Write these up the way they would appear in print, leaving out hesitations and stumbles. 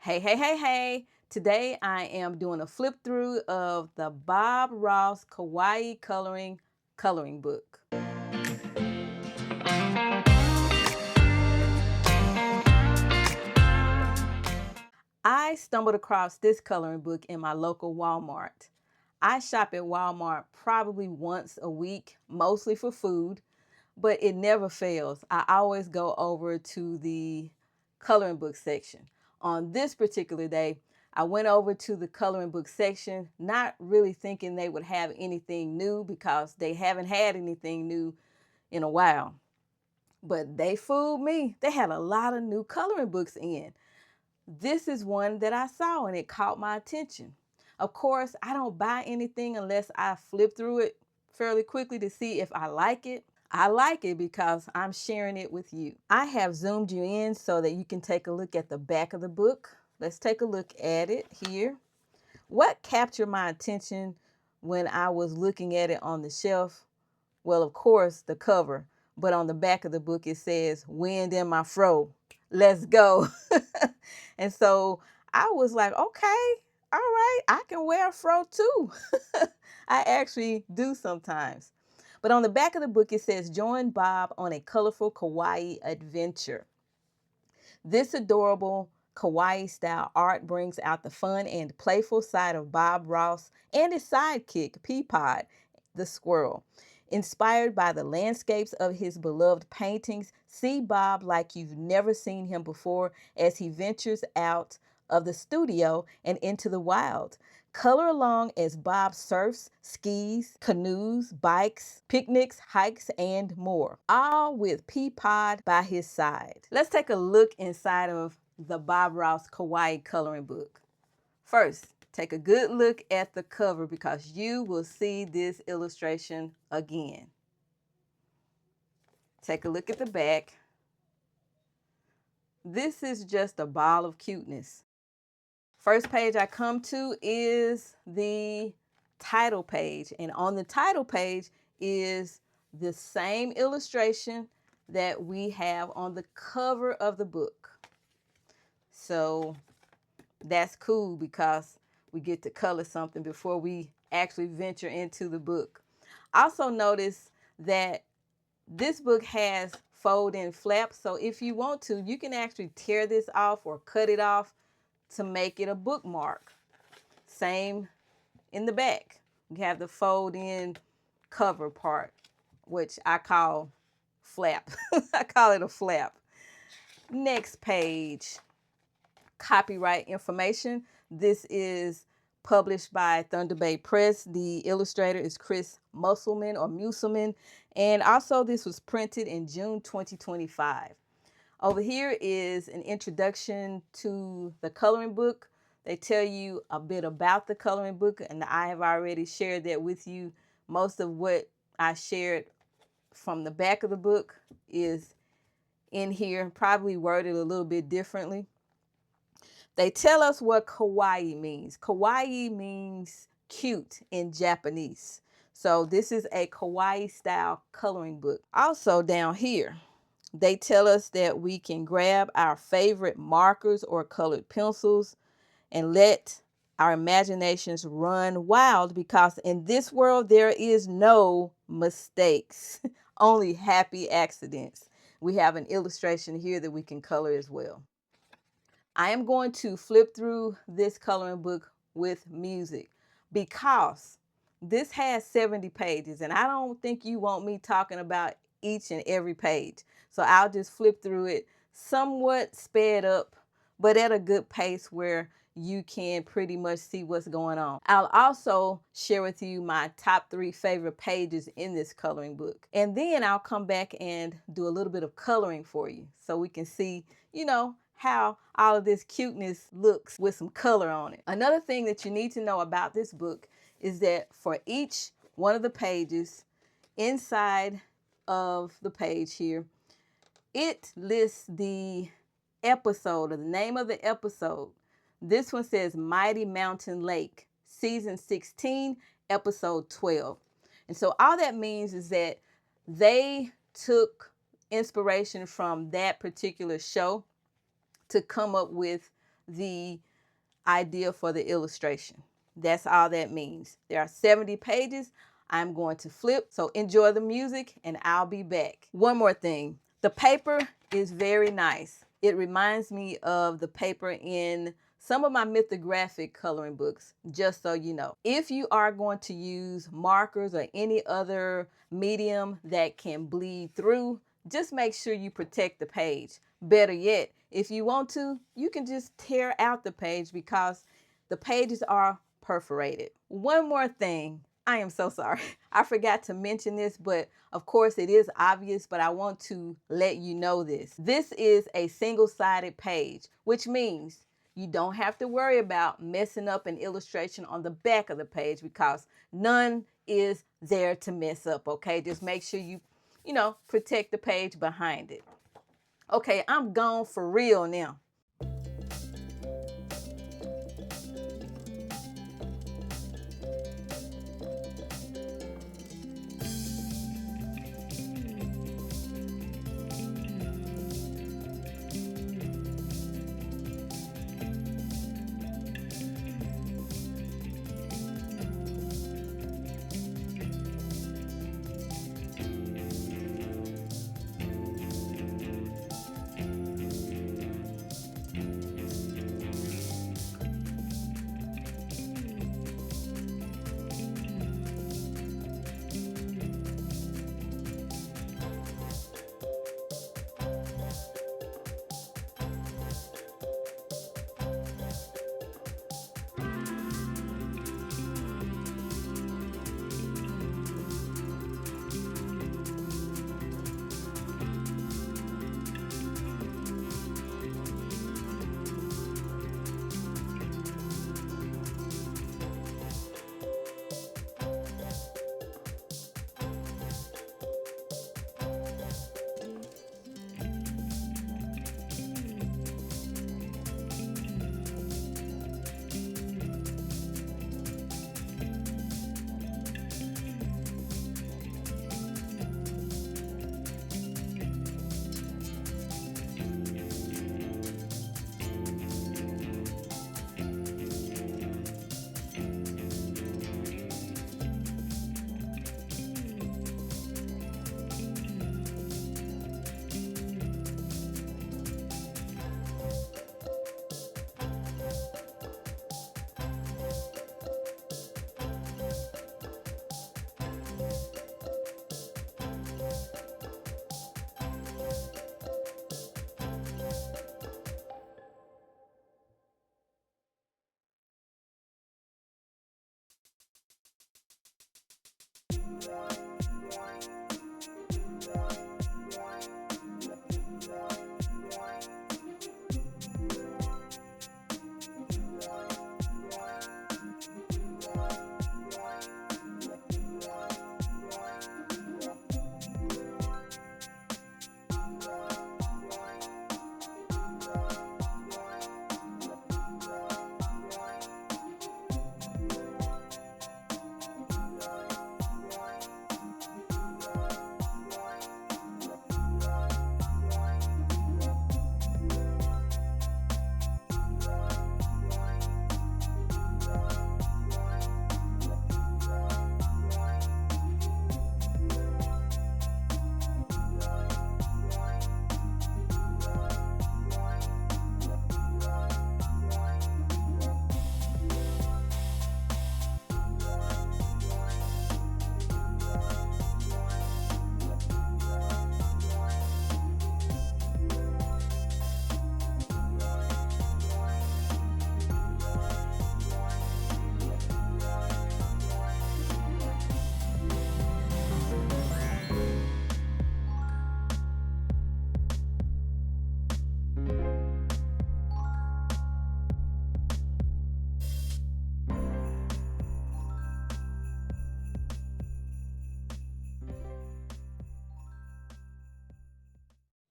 Hey, hey, hey, hey. Today I am doing a flip through of the Bob Ross Kawaii Coloring book. I stumbled across this coloring book in my local Walmart. I shop at Walmart probably once a week, mostly for food, but it never fails. I always go over to the coloring book section. On this particular day, I went over to the coloring book section, not really thinking they would have anything new because they haven't had anything new in a while. But they fooled me. They had a lot of new coloring books in. This is one that I saw and it caught my attention. Of course, I don't buy anything unless I flip through it fairly quickly to see if I like it. I like it because I'm sharing it with you. I have zoomed you in so that you can take a look at the back of the book. Let's take a look at it here. What captured my attention when I was looking at it on the shelf? Well, of course, the cover, but on the back of the book it says, "Wind in my fro. Let's go." And so I was like, okay, all right, I can wear a fro too. I actually do sometimes. But on the back of the book, it says, "Join Bob on a colorful kawaii adventure." This adorable kawaii style art brings out the fun and playful side of Bob Ross and his sidekick, Peapod, the squirrel. Inspired by the landscapes of his beloved paintings, see Bob like you've never seen him before as he ventures out of the studio and into the wild. Color along as Bob surfs, skis, canoes, bikes, picnics, hikes, and more, all with Peapod by his side. Let's take a look inside of the Bob Ross Kawaii Coloring book. First, take a good look at the cover because you will see this illustration again. Take a look at the back. This is just a ball of cuteness. First page I come to is the title page, and on the title page is the same illustration that we have on the cover of the book. So that's cool because we get to color something before we actually venture into the book. Also notice that this book has fold-in flaps, so if you want to, you can actually tear this off or cut it off to make it a bookmark. Same in the back. We have the fold-in cover part, which I call flap. I call it a flap. Next page, copyright information. This is published by Thunder Bay Press. The illustrator is Chris Musselman or Musselman. And also this was printed in June 2025. Over here is an introduction to the coloring book. They tell you a bit about the coloring book, and I have already shared that with you. Most of what I shared from the back of the book is in here, probably worded a little bit differently. They tell us what kawaii means. Kawaii means cute in Japanese. So this is a kawaii style coloring book. Also down here, they tell us that we can grab our favorite markers or colored pencils and let our imaginations run wild because in this world there is no mistakes, only happy accidents. We have an illustration here that we can color as well. I am going to flip through this coloring book with music because this has 70 pages and I don't think you want me talking about each and every page. So I'll just flip through it somewhat sped up, but at a good pace where you can pretty much see what's going on. I'll also share with you my top 3 favorite pages in this coloring book. And then I'll come back and do a little bit of coloring for you so we can see, how all of this cuteness looks with some color on it. Another thing that you need to know about this book is that for each one of the pages inside of the page here, it lists the episode or the name of the episode. This one says Mighty Mountain Lake, season 16, episode 12. And so all that means is that they took inspiration from that particular show to come up with the idea for the illustration. That's all that means. There are 70 pages. I'm going to flip, so enjoy the music and I'll be back. One more thing, the paper is very nice. It reminds me of the paper in some of my mythographic coloring books, just so you know. If you are going to use markers or any other medium that can bleed through, just make sure you protect the page. Better yet, if you want to, you can just tear out the page because the pages are perforated. One more thing. I am so sorry. I forgot to mention this, but of course it is obvious, but I want to let you know this. This is a single-sided page, which means you don't have to worry about messing up an illustration on the back of the page because none is there to mess up, okay? Just make sure you protect the page behind it. Okay, I'm gone for real now.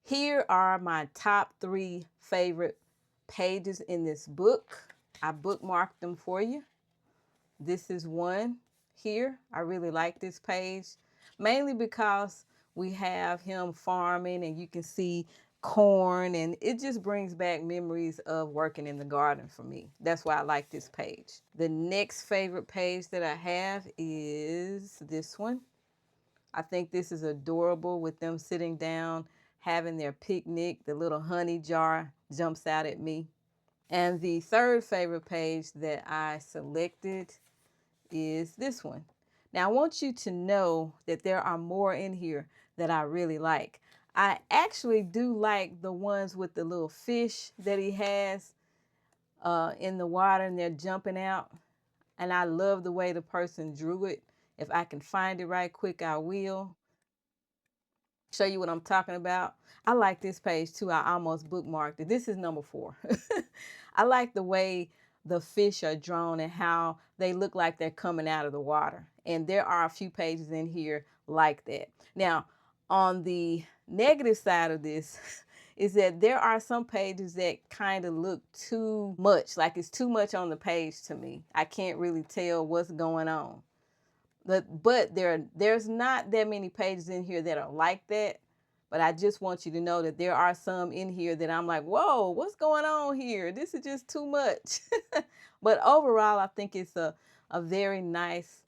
Here are my top 3 favorite pages in this book. I bookmarked them for you. This is one here. I really like this page, mainly because we have him farming and you can see corn, and it just brings back memories of working in the garden for me. That's why I like this page. The next favorite page that I have is this one. I think this is adorable with them sitting down, having their picnic. The little honey jar jumps out at me. And the third favorite page that I selected is this one. Now, I want you to know that there are more in here that I really like. I actually do like the ones with the little fish that he has in the water and they're jumping out. And I love the way the person drew it. If I can find it right quick, I will show you what I'm talking about. I like this page too. I almost bookmarked it. This is number 4. I like the way the fish are drawn and how they look like they're coming out of the water. And there are a few pages in here like that. Now, on the negative side of this is that there are some pages that kind of look too much, like it's too much on the page to me. I can't really tell what's going on. But there's not that many pages in here that are like that. But I just want you to know that there are some in here that I'm like, whoa, what's going on here? This is just too much. But overall, I think it's a very nice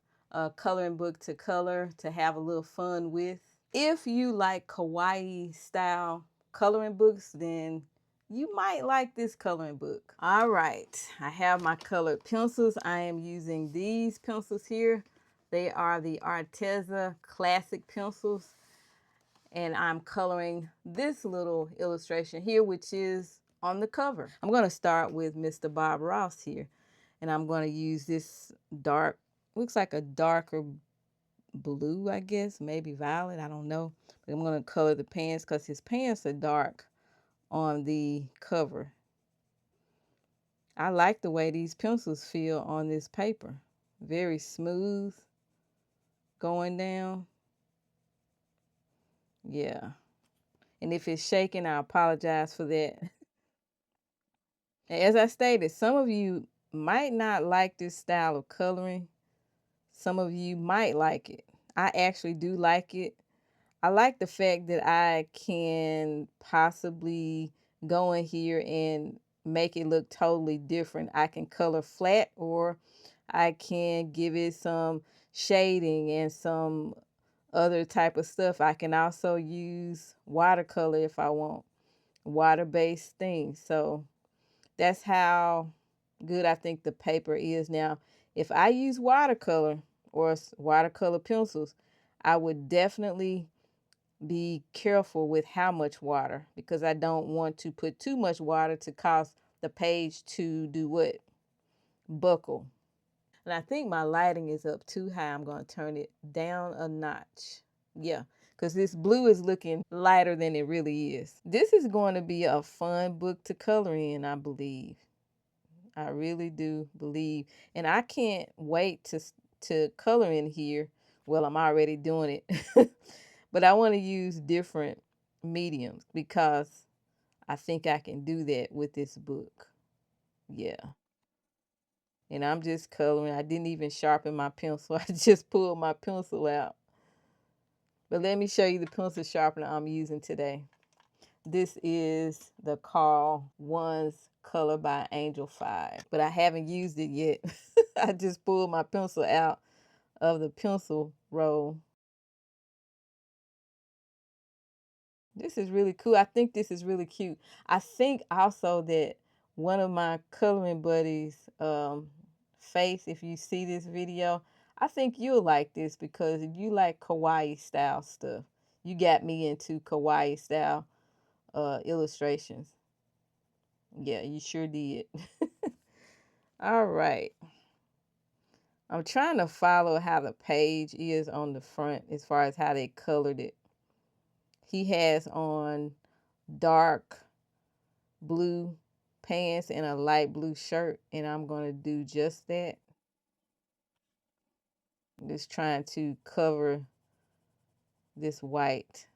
coloring book to color, to have a little fun with. If you like kawaii style coloring books, then you might like this coloring book. All right, I have my colored pencils. I am using these pencils here. They are the Arteza Classic pencils. And I'm coloring this little illustration here, which is on the cover. I'm going to start with Mr. Bob Ross here. And I'm going to use this dark, looks like a darker blue, I guess, maybe violet, I don't know. But I'm going to color the pants because his pants are dark on the cover. I like the way these pencils feel on this paper. Very smooth going down. Yeah. And if it's shaking, I apologize for that. As I stated, some of you might not like this style of coloring. Some of you might like it. I actually do like it. I like the fact that I can possibly go in here and make it look totally different. I can color flat, or I can give it some shading and some other type of stuff. I can also use watercolor if I want, water-based things. So that's how good I think the paper is. Now, if I use watercolor or watercolor pencils, I would definitely be careful with how much water, because I don't want to put too much water to cause the page to do what? Buckle. And I think my lighting is up too high. I'm going to turn it down a notch. Yeah, because this blue is looking lighter than it really is. This is going to be a fun book to color in, I believe. I really do believe. And I can't wait to color in here. Well, I'm already doing it. But I want to use different mediums because I think I can do that with this book. Yeah. And I'm just coloring. I didn't even sharpen my pencil. I just pulled my pencil out. But let me show you the pencil sharpener I'm using today. This is the Carl One's Color by Angel 5. But I haven't used it yet. I just pulled my pencil out of the pencil roll. This is really cool. I think this is really cute. I think also that one of my coloring buddies, Faith, if you see this video, I think you'll like this because you like kawaii style stuff. You got me into kawaii style illustrations. Yeah, you sure did. All right. I'm trying to follow how the page is on the front as far as how they colored it. He has on dark blue pants and a light blue shirt, and I'm going to do just that. I'm just trying to cover this white.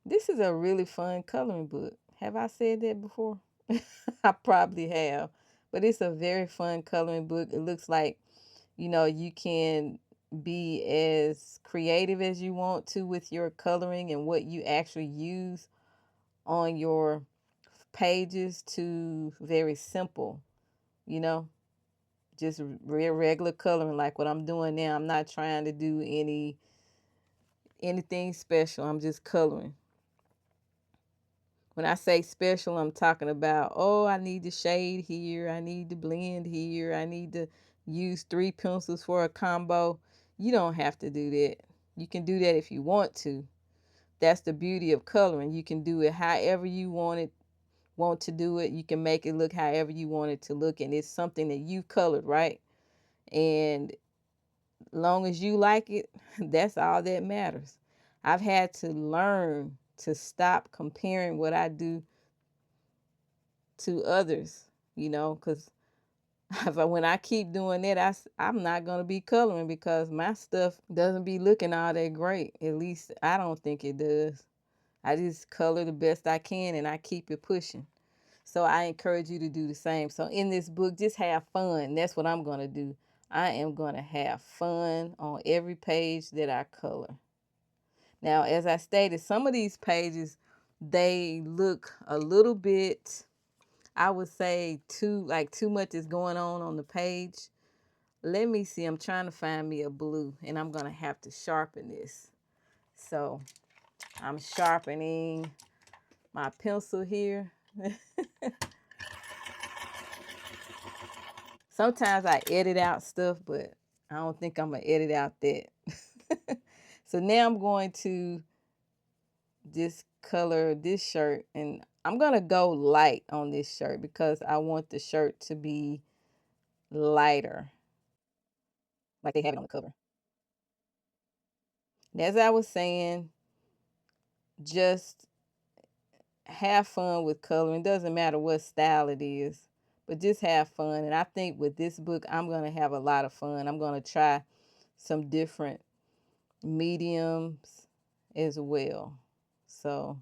This is a really fun coloring book. Have I said that before? I probably have. But it's a very fun coloring book. It looks like, you can be as creative as you want to with your coloring and what you actually use on your pages to very simple, you know, just real regular coloring like what I'm doing now. I'm not trying to do anything special. I'm just coloring. When I say special, I'm talking about, oh, I need to shade here, I need to blend here, I need to use 3 pencils for a combo. You don't have to do that. You can do that if you want to. That's the beauty of coloring. You can do it however you want to do it. You can make it look however you want it to look, and it's something that you colored, right? And long as you like it, that's all that matters. I've had to learn to stop comparing what I do to others, because when I keep doing that, I'm not going to be coloring because my stuff doesn't be looking all that great. At least I don't think it does. I just color the best I can and I keep it pushing. So I encourage you to do the same. So in this book, just have fun. That's what I'm going to do. I am going to have fun on every page that I color. Now, as I stated, some of these pages, they look a little bit, I would say too much is going on the page. Let me see. I'm trying to find me a blue and I'm going to have to sharpen this. So I'm sharpening my pencil here. Sometimes I edit out stuff, but I don't think I'm going to edit out that. So now I'm going to just color this shirt, and I'm going to go light on this shirt because I want the shirt to be lighter, like they have it on the cover. And as I was saying, just have fun with coloring. Doesn't matter what style it is, but just have fun. And I think with this book, I'm going to have a lot of fun. I'm going to try some different mediums as well. So,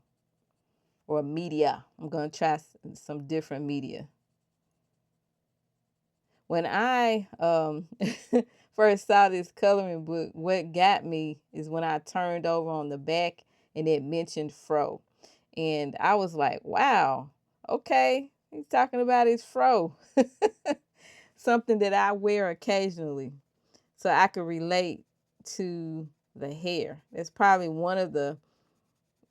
or media. I'm going to try some different media. When I first saw this coloring book, what got me is when I turned over on the back and it mentioned fro. And I was like, wow, okay, he's talking about his fro. Something that I wear occasionally. So I could relate to the hair. That's probably one of the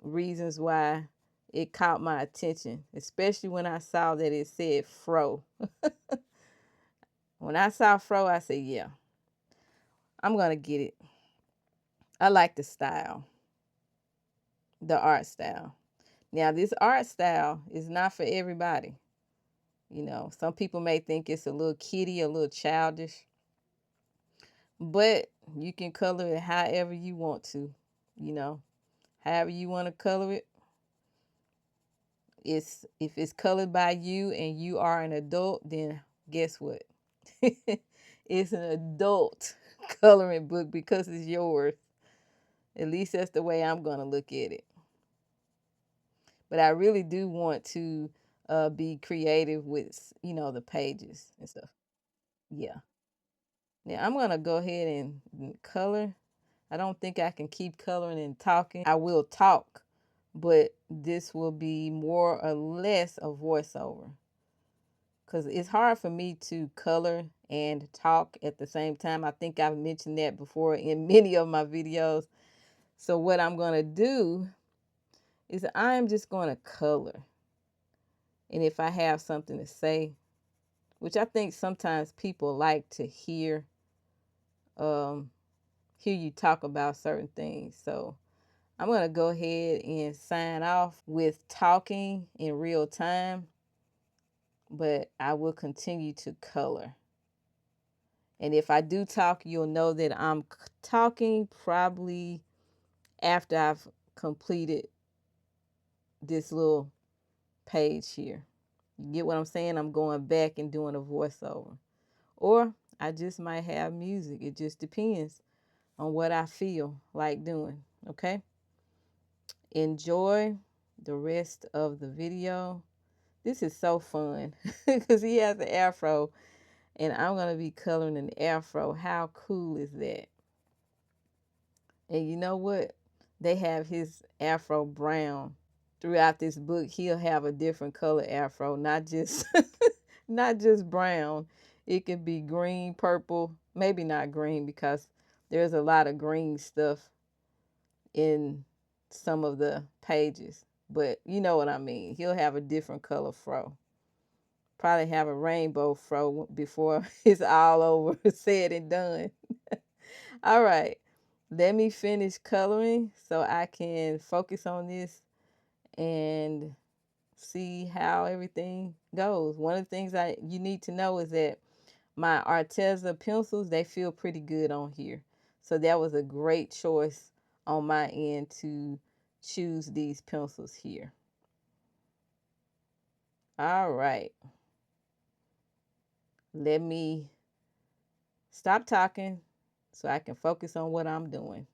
reasons why it caught my attention, especially when I saw that it said fro. When I saw fro, I said, yeah, I'm going to get it. I like the style, the art style. Now, this art style is not for everybody. Some people may think it's a little kiddie, a little childish, but you can color it however you want to, however you want to color it. If it's colored by you and you are an adult, then guess what? It's an adult coloring book because it's yours. At least that's the way I'm going to look at it. But I really do want to be creative with, the pages and stuff. Yeah. Now I'm going to go ahead and color. I don't think I can keep coloring and talking. I will talk, but this will be more or less a voiceover. Because it's hard for me to color and talk at the same time. I think I've mentioned that before in many of my videos. So what I'm going to do is I'm just going to color. And if I have something to say, which I think sometimes people like to hear you talk about certain things. So I'm going to go ahead and sign off with talking in real time, but I will continue to color. And if I do talk, you'll know that I'm talking probably after I've completed this little page here. You get what I'm saying? I'm going back and doing a voiceover. Or I just might have music. It just depends on what I feel like doing. Okay? Enjoy the rest of the video. This is so fun because he has an afro and I'm going to be coloring an afro. How cool is that? And you know what? They have his afro brown. Throughout this book, he'll have a different color afro, not just not just brown. It can be green, purple, maybe not green because there's a lot of green stuff in some of the pages. But you know what I mean. He'll have a different color fro. Probably have a rainbow fro before it's all over, said and done. All right. Let me finish coloring so I can focus on this and see how everything goes. One of the things you need to know is that my Arteza pencils, they feel pretty good on here. So that was a great choice on my end to choose these pencils here. All right. Let me stop talking so I can focus on what I'm doing.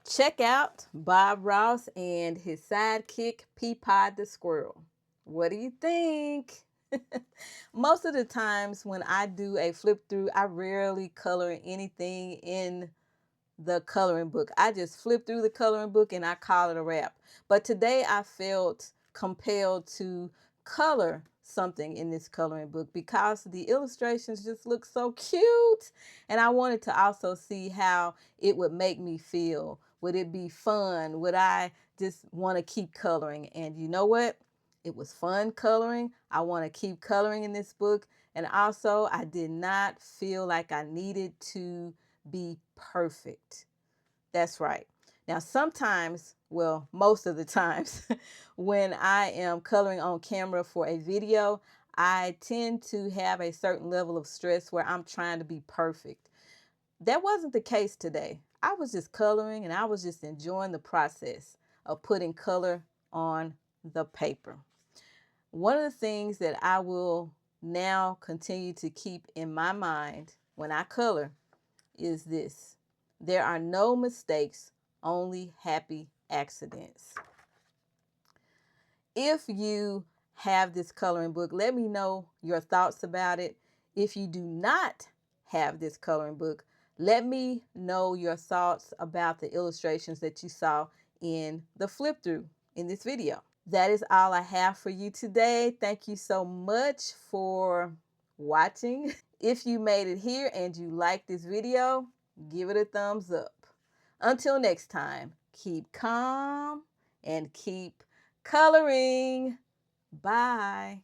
Check out Bob Ross and his sidekick, Peapod the squirrel. What do you think? Most of the times when I do a flip through, I rarely color anything in the coloring book. I just flip through the coloring book and I call it a wrap. But today I felt compelled to color something in this coloring book because the illustrations just look so cute. And I wanted to also see how it would make me feel. Would it be fun? Would I just want to keep coloring? And you know what? It was fun coloring. I want to keep coloring in this book. And also, I did not feel like I needed to be perfect. That's right. Now, sometimes, well, most of the times, when I am coloring on camera for a video, I tend to have a certain level of stress where I'm trying to be perfect. That wasn't the case today. I was just coloring and I was just enjoying the process of putting color on the paper. One of the things that I will now continue to keep in my mind when I color is this: there are no mistakes, only happy accidents. If you have this coloring book, let me know your thoughts about it. If you do not have this coloring book, let me know your thoughts about the illustrations that you saw in the flip through in this video. That is all I have for you today. Thank you so much for watching. If you made it here and you like this video, give it a thumbs up. Until next time, keep calm and keep coloring. Bye.